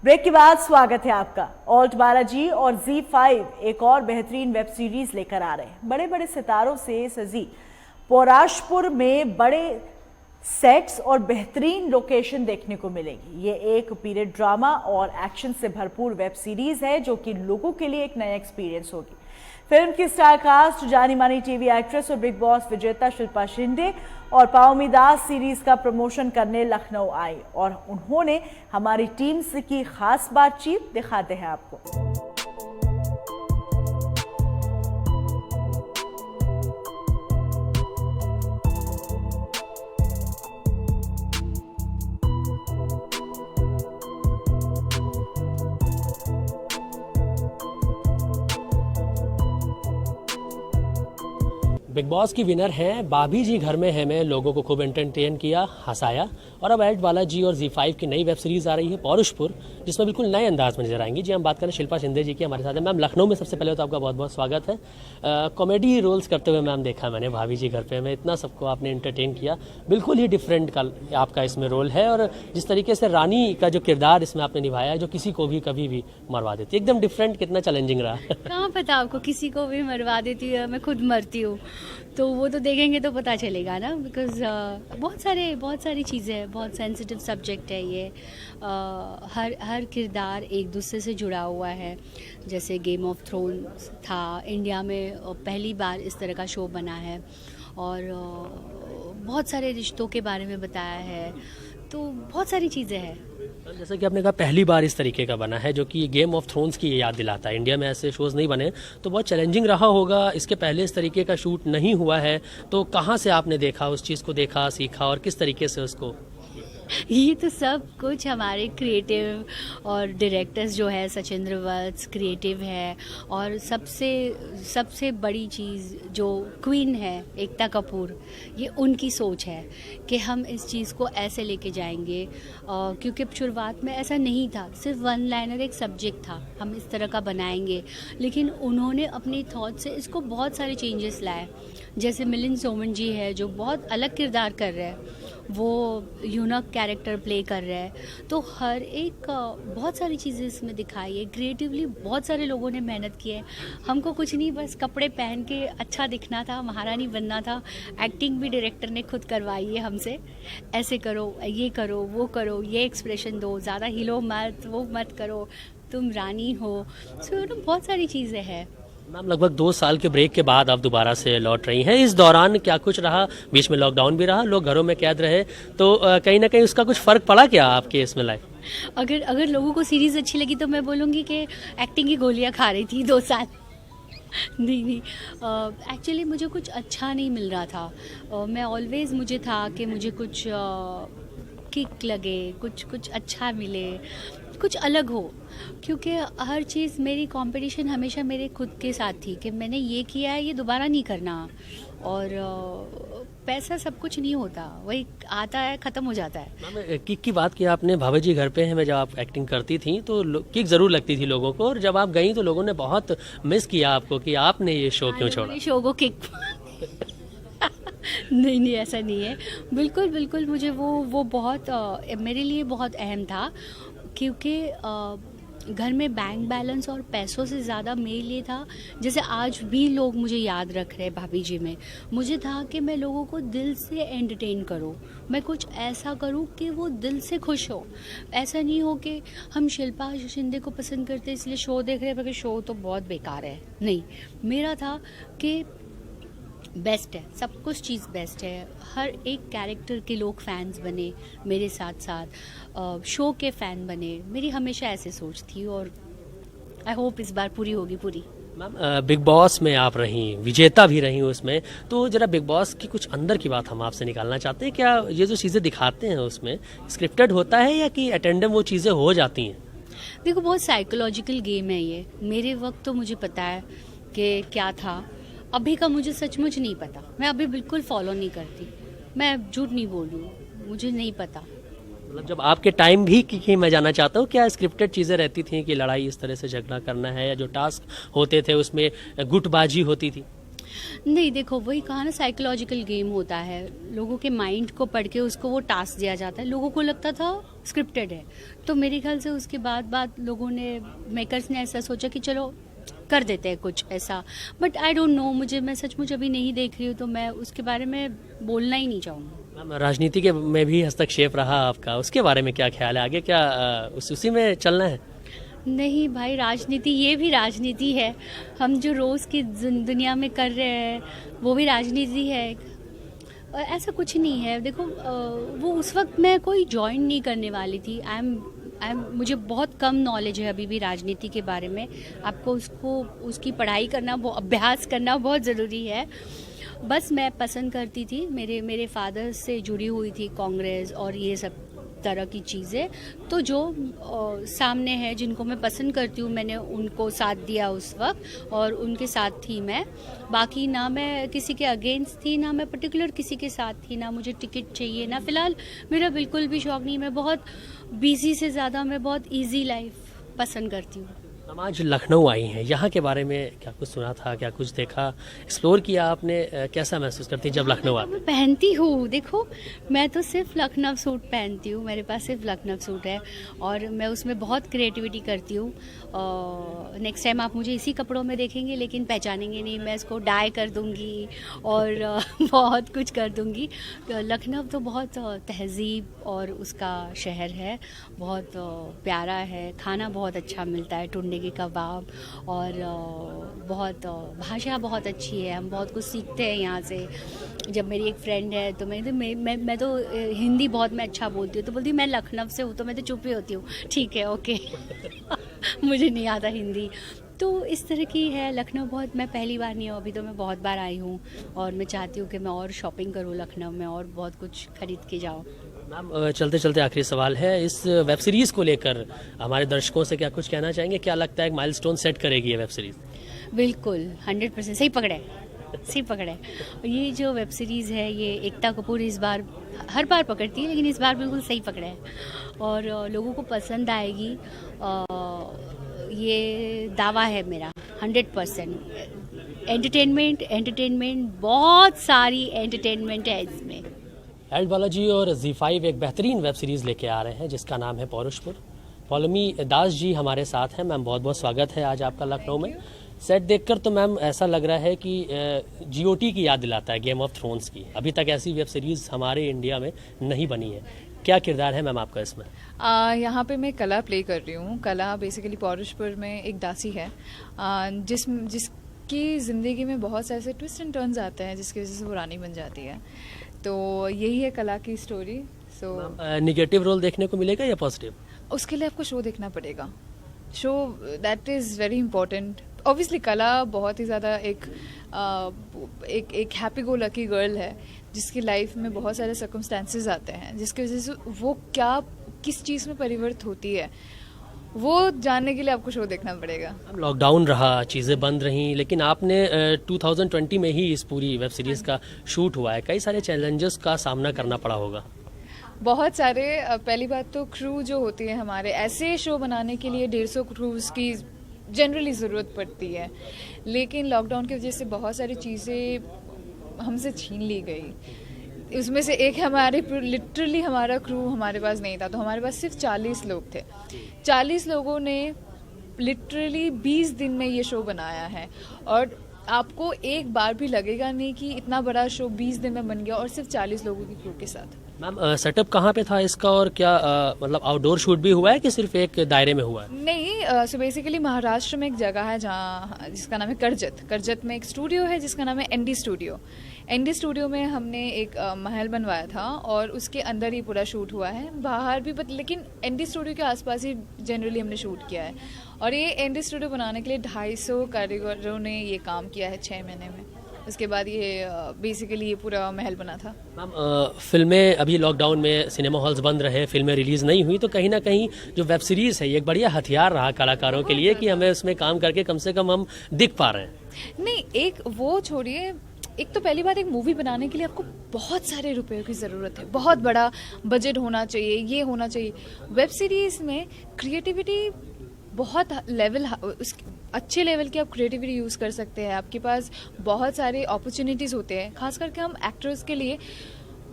Break के बाद स्वागत है आपका। ऑल्ट बालाजी और Z5 एक और बेहतरीन वेब सीरीज लेकर आ रहे हैं। बड़े बड़े सितारों से सजी पौराशपुर में बड़े सेट्स और बेहतरीन लोकेशन देखने को मिलेगी। ये एक पीरियड ड्रामा और एक्शन से भरपूर वेब सीरीज है जो कि लोगों के लिए एक नया एक्सपीरियंस होगी। फिल्म की स्टार कास्ट जानी मानी टीवी एक्ट्रेस और बिग बॉस विजेता शिल्पा शिंदे और पाओमी दास सीरीज का प्रमोशन करने लखनऊ आई और उन्होंने हमारी टीम से की खास बातचीत। दिखाते हैं आपको। बिग बॉस की विनर हैं भाभी जी घर में है में लोगों को खूब एंटरटेन किया, हंसाया। और अब ऑल्ट बालाजी और Z5 की नई वेब सीरीज आ रही है पौरुषपुर, जिसमें बिल्कुल नए अंदाज में नजर आएंगी। जी हम बात करें शिल्पा शिंदे जी की, हमारे साथ है मैम लखनऊ में। सबसे पहले तो आपका बहुत बहुत स्वागत है। कॉमेडी रोल्स करते हुए मैम देखा मैंने भाभी जी घर पे में, इतना सबको आपने एंटरटेन किया, बिल्कुल ही डिफरेंट का आपका इसमें रोल है। और जिस तरीके से रानी का जो किरदार इसमें आपने निभाया है, जो किसी को भी कभी भी मरवा देती है, एकदम डिफरेंट, कितना चैलेंजिंग रहा। कहाँ पता आपको, किसी को भी मरवा देती है, मैं खुद मरती हूँ, तो वो तो देखेंगे तो पता चलेगा ना। बिकॉज बहुत सारी चीज़ें हैं, बहुत सेंसिटिव सब्जेक्ट है ये। हर किरदार एक दूसरे से जुड़ा हुआ है। जैसे गेम ऑफ थ्रोन्स था, इंडिया में पहली बार इस तरह का शो बना है, और बहुत सारे रिश्तों के बारे में बताया है, तो बहुत सारी चीज़ें हैं। जैसा कि आपने कहा पहली बार इस तरीके का बना है, जो कि गेम ऑफ थ्रोन्स की याद दिलाता है। इंडिया में ऐसे शोज नहीं बने, तो बहुत चैलेंजिंग रहा होगा। इसके पहले इस तरीके का शूट नहीं हुआ है, तो कहाँ से आपने देखा, उस चीज़ को देखा, सीखा, और किस तरीके से उसको? ये तो सब कुछ हमारे क्रिएटिव और डायरेक्टर्स जो है सचिंद्र वत्स क्रिएटिव है, और सबसे बड़ी चीज़ जो क्वीन है एकता कपूर, ये उनकी सोच है कि हम इस चीज़ को ऐसे लेके जाएंगे। क्योंकि शुरुआत में ऐसा नहीं था, सिर्फ वन लाइनर एक सब्जेक्ट था, हम इस तरह का बनाएंगे, लेकिन उन्होंने अपनी थॉट से इसको बहुत सारे चेंजेस लाए। जैसे मिलिंद सोमन जी है जो बहुत अलग किरदार कर रहे हैं, वो यूनक कैरेक्टर प्ले कर रहा है, तो हर एक बहुत सारी चीज़ें इसमें दिखाई है। क्रिएटिवली बहुत सारे लोगों ने मेहनत की है। हमको कुछ नहीं, बस कपड़े पहन के अच्छा दिखना था, महारानी बनना था। एक्टिंग भी डायरेक्टर ने खुद करवाई है हमसे, ऐसे करो, ये करो, वो करो, ये एक्सप्रेशन दो, ज़्यादा हिलो मत, वो मत करो, तुम रानी हो। सो बहुत सारी चीज़ें हैं। मैम लगभग 2 साल के ब्रेक के बाद आप दोबारा से लौट रही हैं। इस दौरान क्या कुछ रहा? बीच में लॉकडाउन भी रहा, लोग घरों में कैद रहे, तो कहीं ना कहीं उसका कुछ फ़र्क पड़ा क्या आपके इसमें लाइफ? अगर लोगों को सीरीज़ अच्छी लगी तो मैं बोलूँगी कि एक्टिंग की गोलियाँ खा रही थी 2 साल। नहीं, एक्चुअली मुझे कुछ अच्छा नहीं मिल रहा था। मैं ऑलवेज़ मुझे था कि मुझे कुछ किक लगे, कुछ अच्छा मिले, कुछ अलग हो, क्योंकि हर चीज़ मेरी कंपटीशन हमेशा मेरे खुद के साथ थी कि मैंने ये किया है, ये दोबारा नहीं करना। और पैसा सब कुछ नहीं होता, वही आता है ख़त्म हो जाता है। मैम किक की बात की आपने, भाभी जी घर पे हैं में जब आप एक्टिंग करती थी तो किक ज़रूर लगती थी लोगों को, और जब आप गई तो लोगों ने बहुत मिस किया आपको कि आपने ये शो क्यों छोड़ा? शो को किक नहीं, ऐसा नहीं है। बिल्कुल मुझे वो बहुत मेरे लिए बहुत अहम था, क्योंकि घर में बैंक बैलेंस और पैसों से ज़्यादा मेरे लिए था। जैसे आज भी लोग मुझे याद रख रहे हैं भाभी जी में, मुझे था कि मैं लोगों को दिल से एंटरटेन करूं, मैं कुछ ऐसा करूं कि वो दिल से खुश हो। ऐसा नहीं हो कि हम शिल्पा शिंदे को पसंद करते इसलिए शो देख रहे हैं, क्योंकि शो तो बहुत बेकार है। नहीं, मेरा था कि बेस्ट है, सब कुछ चीज़ बेस्ट है। हर एक कैरेक्टर के लोग फैंस बने मेरे साथ साथ, शो के फ़ैन बने। मेरी हमेशा ऐसे सोच थी, और आई होप इस बार पूरी होगी पूरी। मैम बिग बॉस में आप रहीं, विजेता भी रहीं उसमें, तो जरा बिग बॉस की कुछ अंदर की बात हम आपसे निकालना चाहते हैं। क्या ये जो चीज़ें दिखाते हैं उसमें स्क्रिप्टेड होता है, या कि अटेंडम वो चीज़ें हो जाती हैं? देखो, बहुत साइकोलॉजिकल गेम है ये। मेरे वक्त तो मुझे पता है कि क्या था, अभी का मुझे सचमुच नहीं पता। मैं अभी बिल्कुल फॉलो नहीं करती, मैं झूठ नहीं बोल रही हूँ, मुझे नहीं पता। मतलब जब आपके टाइम भी की मैं जानना चाहता हूँ, क्या स्क्रिप्टेड चीज़ें रहती थी कि लड़ाई इस तरह से झगड़ा करना है, या जो टास्क होते थे उसमें गुटबाजी होती थी? नहीं, देखो वही कहा ना, साइकोलॉजिकल गेम होता है, लोगों के माइंड को पढ़ के उसको वो टास्क दिया जाता है। लोगों को लगता था स्क्रिप्टेड है, तो मेरे ख्याल से उसके बाद लोगों ने, मेकर्स ने ऐसा सोचा कि चलो कर देते हैं कुछ ऐसा। बट आई डोंट नो, मैं सचमुच अभी नहीं देख रही हूँ, तो मैं उसके बारे में बोलना ही नहीं चाहूँगी। मैम, राजनीति के में भी हस्तक्षेप रहा आपका, उसके बारे में क्या ख्याल है? आगे क्या उसी में चलना है? नहीं भाई, राजनीति ये भी राजनीति है। हम जो रोज़ की दुनिया में कर रहे हैं वो भी राजनीति है। और ऐसा कुछ नहीं है। देखो वो उस वक्त मैं कोई ज्वाइन नहीं करने वाली थी। मुझे बहुत कम नॉलेज है अभी भी राजनीति के बारे में। आपको उसकी पढ़ाई करना, वो अभ्यास करना बहुत ज़रूरी है। बस मैं पसंद करती थी, मेरे फादर से जुड़ी हुई थी कांग्रेस और ये सब तरह की चीज़ें। तो जो सामने है, जिनको मैं पसंद करती हूँ, मैंने उनको साथ दिया उस वक्त और उनके साथ थी मैं। बाकी ना मैं किसी के अगेंस्ट थी, ना मैं पर्टिकुलर किसी के साथ थी, ना मुझे टिकट चाहिए, ना फिलहाल मेरा बिल्कुल भी शौक नहीं। मैं बहुत बिजी से ज़्यादा मैं बहुत इजी लाइफ पसंद करती हूँ। हम आज लखनऊ आई हैं, यहाँ के बारे में क्या कुछ सुना था, क्या कुछ देखा, एक्सप्लोर किया आपने? कैसा महसूस करती हैं जब लखनऊ आते? मैं पहनती हूँ, देखो मैं तो सिर्फ लखनऊ सूट पहनती हूँ, मेरे पास सिर्फ लखनऊ सूट है और मैं उसमें बहुत क्रिएटिविटी करती हूँ। नेक्स्ट टाइम आप मुझे इसी कपड़ों में देखेंगे लेकिन पहचानेंगे नहीं। मैं इसको डाई कर दूँगी और बहुत कुछ कर दूँगी। लखनऊ तो बहुत तहज़ीब और उसका शहर है, बहुत प्यारा है। खाना बहुत अच्छा मिलता है, टुंडे के कबाब, और बहुत भाषा बहुत अच्छी है। हम बहुत कुछ सीखते हैं यहाँ से। जब मेरी एक फ्रेंड है तो मैं तो हिंदी बहुत मैं अच्छा बोलती हूँ, तो बोलती हूँ मैं लखनऊ से हूँ, तो मैं तो चुप ही होती हूँ, ठीक है ओके मुझे नहीं आता हिंदी। तो इस तरह की है लखनऊ। बहुत, मैं पहली बार नहीं हूँ अभी, तो मैं बहुत बार आई हूँ और मैं चाहती हूँ कि मैं और शॉपिंग करूँ लखनऊ में और बहुत कुछ खरीद के जाऊँ। मैम, चलते चलते आखिरी सवाल है, इस वेब सीरीज को लेकर हमारे दर्शकों से क्या कुछ कहना चाहेंगे? क्या लगता है एक माइलस्टोन सेट करेगी ये वेब सीरीज? बिल्कुल 100% सही पकड़े। ये जो वेब सीरीज़ है, ये एकता कपूर इस बार, हर बार पकड़ती है लेकिन इस बार बिल्कुल सही पकड़े है और लोगों को पसंद आएगी। ये दावा है मेरा 100%। एंटरटेनमेंट, बहुत सारी एंटरटेनमेंट है इसमें। एल्ट बालाजी और ZEE5 एक बेहतरीन वेब सीरीज़ लेके आ रहे हैं जिसका नाम है पौरुषपुर। पौलमी दास जी हमारे साथ हैं। मैम, बहुत बहुत स्वागत है आज आपका लखनऊ में। सेट देखकर तो मैम ऐसा लग रहा है कि GOT की याद दिलाता है, गेम ऑफ थ्रोन्स की। अभी तक ऐसी वेब सीरीज़ हमारे इंडिया में नहीं बनी है। क्या किरदार है मैम आपका इसमें? यहाँ पे मैं कला प्ले कर रही हूँ। कला बेसिकली पौरुषपुर में एक दासी है जिसकी ज़िंदगी में बहुत से ऐसे ट्विस्ट एंड टर्न्स आते हैं जिसकी वजह से वो रानी बन जाती है। तो यही है कला की स्टोरी। निगेटिव रोल देखने को मिलेगा या पॉजिटिव? उसके लिए आपको शो देखना पड़ेगा। Show that is very important. Obviously कला बहुत ही ज़्यादा एक हैप्पी गो लकी गर्ल है जिसकी लाइफ में बहुत सारे सर्कमस्टेंसेस आते हैं जिसकी वजह से वो किस चीज़ में परिवर्तित होती है, वो जानने के लिए आपको शो देखना पड़ेगा। लॉकडाउन रहा, चीज़ें बंद रहीं, लेकिन आपने 2020 में ही इस पूरी वेब सीरीज़ का शूट हुआ है। कई सारे चैलेंजेस का सामना करना पड़ा होगा। बहुत सारे। पहली बात तो क्रू जो होती है हमारे, ऐसे शो बनाने के लिए 150 क्रूज़ की जनरली ज़रूरत पड़ती है, लेकिन लॉकडाउन की वजह से बहुत सारी चीज़ें हमसे छीन ली गई। उसमें से एक लिटरली हमारा क्रू हमारे पास नहीं था, तो हमारे पास सिर्फ 40 लोग थे। 40 लोगों ने लिटरली 20 दिन में ये शो बनाया है और आपको एक बार भी लगेगा नहीं कि इतना बड़ा शो 20 दिन में बन गया और सिर्फ 40 लोगों की क्रू के साथ। मैम, सेटअप कहाँ पे था इसका और क्या मतलब आउटडोर शूट भी हुआ है कि सिर्फ एक दायरे में हुआ है? नहीं, सो बेसिकली महाराष्ट्र में एक जगह है जहाँ जिसका नाम है करजत में एक स्टूडियो है जिसका नाम है ND स्टूडियो। ND स्टूडियो में हमने एक महल बनवाया था और उसके अंदर ही पूरा शूट हुआ है। बाहर भी लेकिन ND स्टूडियो के आसपास ही जनरली हमने शूट किया है और ये ND स्टूडियो बनाने के लिए 250 कारीगरों ने ये काम किया है 6 महीने में। उसके बाद ये बेसिकली ये पूरा महल बना था। मैम, फिल्में अभी लॉकडाउन में सिनेमा हॉल्स बंद रहे, फिल्में रिलीज़ नहीं हुई, तो कहीं ना कहीं जो वेब सीरीज़ है ये एक बढ़िया हथियार रहा कलाकारों के लिए कि हमें उसमें काम करके कम से कम हम दिख पा रहे हैं। नहीं, एक वो छोड़िए, एक तो पहली बात, एक मूवी बनाने के लिए आपको बहुत सारे रुपयों की ज़रूरत है, बहुत बड़ा बजट होना चाहिए, ये होना चाहिए। वेब सीरीज़ में क्रिएटिविटी बहुत लेवल अच्छे लेवल की आप क्रिएटिविटी यूज़ कर सकते हैं। आपके पास बहुत सारे अपॉर्चुनिटीज़ होते हैं, खास करके हम एक्टर्स के लिए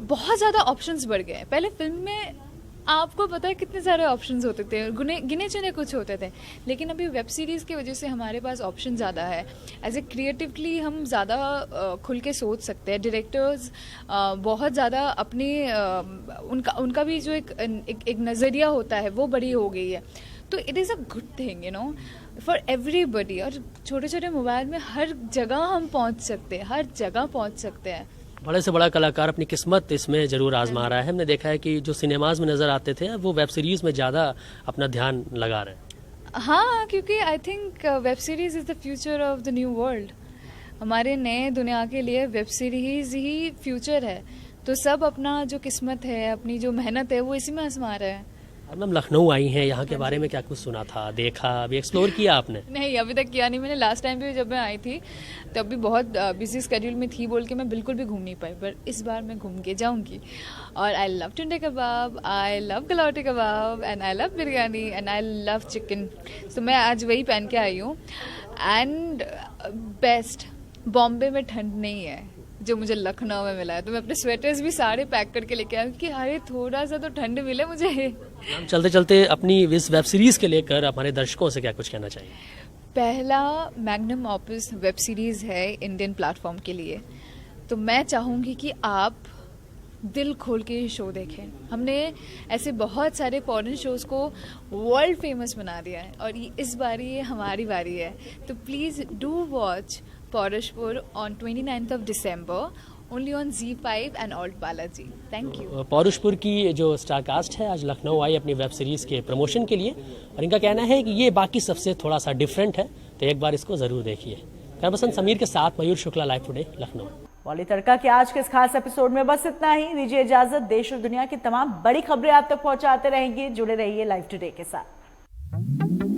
बहुत ज़्यादा ऑप्शंस बढ़ गए हैं। पहले फिल्म में आपको पता है कितने सारे ऑप्शंस होते थे, गिने चुने कुछ होते थे, लेकिन अभी वेब सीरीज़ की वजह से हमारे पास ऑप्शन ज़्यादा है। एज ए क्रिएटिवली हम ज़्यादा खुल के सोच सकते हैं। डायरेक्टर्स बहुत ज़्यादा अपने उनका भी जो एक नज़रिया होता है वो बड़ी हो गई है। तो it is a good thing for everybody. और छोटे छोटे मोबाइल में हर जगह हम पहुंच सकते हैं, हर जगह पहुंच सकते हैं। बड़े से बड़ा कलाकार अपनी किस्मत इसमें जरूर आजमा रहा है। हमने देखा है कि जो सिनेमाज में नजर आते थे वो वेब सीरीज में ज़्यादा अपना ध्यान लगा रहे हैं। हाँ, क्योंकि I think web series is the future of the new world. हमारे नए दुनिया के लिए वेब सीरीज़ ही फ्यूचर है। तो सब अपना जो किस्मत है, अपनी जो मेहनत है, वो इसी में आजमा रहे हैं। और मैम लखनऊ आई हैं, यहाँ के बारे में क्या कुछ सुना था, देखा, अभी एक्सप्लोर किया आपने? नहीं, अभी तक किया नहीं मैंने। लास्ट टाइम भी जब मैं आई थी तब भी बहुत बिजी स्केड्यूल में थी बोल के मैं बिल्कुल भी घूम नहीं पाई, पर इस बार मैं घूम के जाऊंगी। और I love Tunde kebab, I love galouti kebab, and I love biryani, and I love chicken. तो मैं आज वही पहन के आई हूँ। एंड बेस्ट, बॉम्बे में ठंड नहीं है जो मुझे लखनऊ में मिला है। तो मैं अपने स्वेटर्स भी सारे पैक करके लेके आई कि अरे थोड़ा सा तो ठंड मिले मुझे। मैम चलते चलते अपनी इस वेब सीरीज के लेकर हमारे दर्शकों से क्या कुछ कहना चाहिए? पहला मैग्नम ऑपस वेब सीरीज़ है इंडियन प्लेटफॉर्म के लिए। तो मैं चाहूँगी कि आप दिल खोल के शो देखें। हमने ऐसे बहुत सारे फॉरेन शोज़ को वर्ल्ड फेमस बना दिया है और इस बार ये हमारी बारी है। तो please do watch Paurashpur on 29th of December only on Z5 and Alt Balaji. Thank you. पौरुषपुर की जो स्टार कास्ट है आज लखनऊ आई अपनी वेब सीरीज के प्रमोशन के लिए और इनका कहना है कि ये बाकी सबसे थोड़ा सा डिफरेंट है, तो एक बार इसको जरूर देखिए। खैरबसन समीर के साथ मयूर शुक्ला, लाइव टुडे, लखनऊ। बॉली तड़का के आज के इस खास एपिसोड में बस इतना ही। दीजिए इजाजत। देश और दुनिया की तमाम बड़ी खबरें आप तक पहुंचाते रहेंगे। जुड़े रहिए लाइव टुडे के साथ।